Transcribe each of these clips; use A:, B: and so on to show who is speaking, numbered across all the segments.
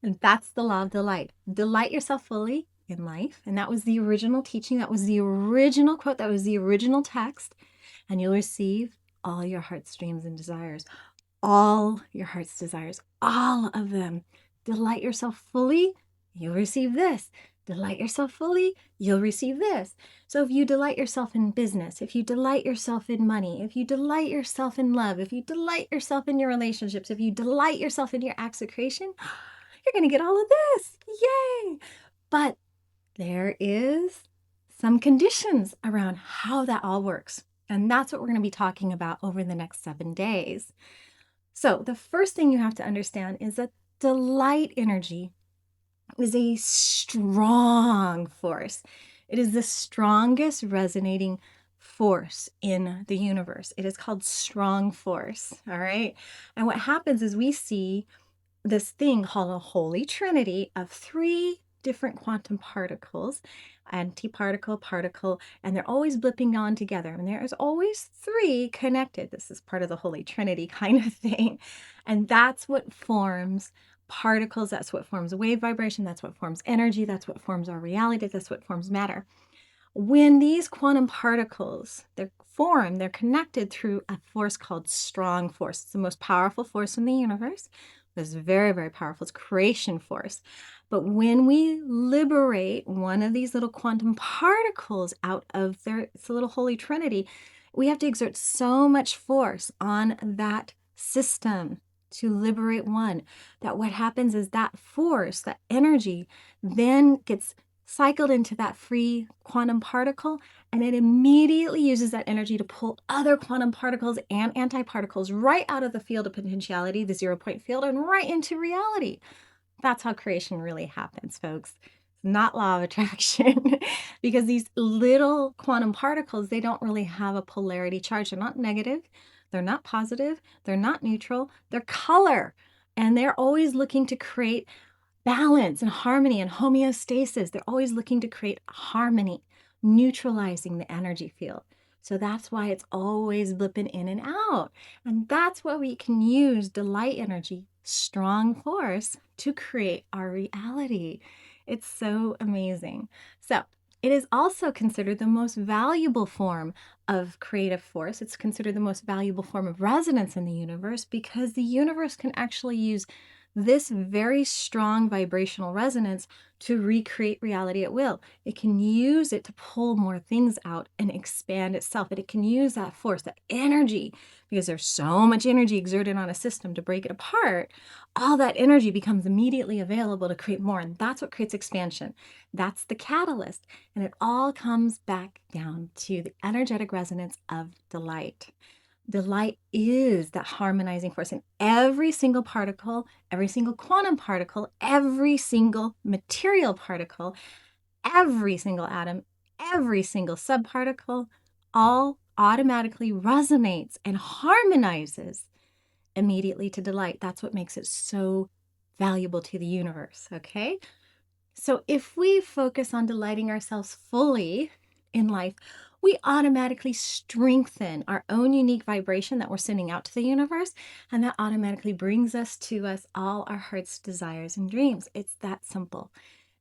A: And that's the law of delight. Delight yourself fully in life. And that was the original teaching. That was the original quote. That was the original text. And you'll receive all your heart's dreams and desires. All your heart's desires. All of them. Delight yourself fully. You'll receive this. Delight yourself fully. You'll receive this. So if you delight yourself in business, if you delight yourself in money, if you delight yourself in love, if you delight yourself in your relationships, if you delight yourself in your acts of creation, you're going to get all of this. Yay! But there is some conditions around how that all works. And that's what we're going to be talking about over the next 7 days. So the first thing you have to understand is that delight energy is a strong force. It is the strongest resonating force in the universe. It is called strong force, all right? And what happens is we see this thing called a holy trinity of 3 different quantum particles, antiparticle, particle, and they're always blipping on together. And there's always 3 connected. This is part of the holy trinity kind of thing. And that's what forms particles. That's what forms wave vibration. That's what forms energy. That's what forms our reality. That's what forms matter. When these quantum particles, they're connected through a force called strong force. It's the most powerful force in the universe. It's very, very powerful. It's creation force. But when we liberate one of these little quantum particles out of it's a little holy trinity, we have to exert so much force on that system to liberate one, that what happens is that force, that energy, then gets cycled into that free quantum particle, and it immediately uses that energy to pull other quantum particles and antiparticles right out of the field of potentiality, the 0-point field, and right into reality. That's how creation really happens, folks. It's not law of attraction because these little quantum particles, they don't really have a polarity charge. They're not negative, they're not positive, they're not neutral, they're color. And they're always looking to create balance and harmony and homeostasis. They're always looking to create harmony, neutralizing the energy field. So that's why it's always blipping in and out. And that's why we can use delight energy, strong force, to create our reality. It's so amazing. So it is also considered the most valuable form of creative force. It's considered the most valuable form of resonance in the universe because the universe can actually use this very strong vibrational resonance to recreate reality at will. It can use it to pull more things out and expand itself. And it can use that force, that energy, because there's so much energy exerted on a system to break it apart. All that energy becomes immediately available to create more. And that's what creates expansion. That's the catalyst. And it all comes back down to the energetic resonance of delight. Delight is that harmonizing force in every single particle, every single quantum particle, every single material particle, every single atom, every single subparticle, all automatically resonates and harmonizes immediately to delight. That's what makes it so valuable to the universe, okay? So if we focus on delighting ourselves fully in life, we automatically strengthen our own unique vibration that we're sending out to the universe, and that automatically brings us all our heart's desires and dreams. It's that simple.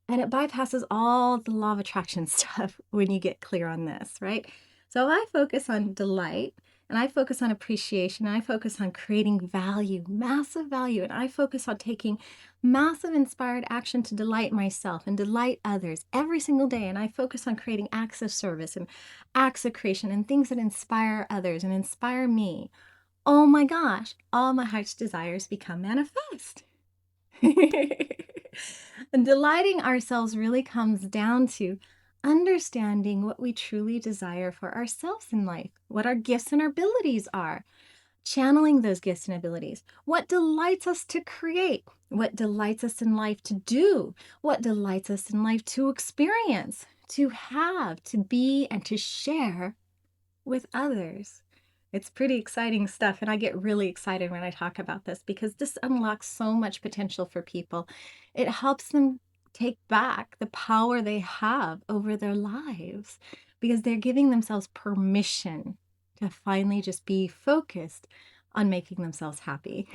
A: And it bypasses all the law of attraction stuff when you get clear on this, right? So if I focus on delight, and I focus on appreciation, and I focus on creating value, massive value, and I focus on taking massive inspired action to delight myself and delight others every single day, and I focus on creating acts of service and acts of creation and things that inspire others and inspire me. Oh my gosh, all my heart's desires become manifest. And delighting ourselves really comes down to understanding what we truly desire for ourselves in life, what our gifts and our abilities are, channeling those gifts and abilities, what delights us to create, what delights us in life to do, what delights us in life to experience, to have, to be, and to share with others. It's pretty exciting stuff, and I get really excited when I talk about this because this unlocks so much potential for people. It helps them take back the power they have over their lives because they're giving themselves permission to finally just be focused on making themselves happy.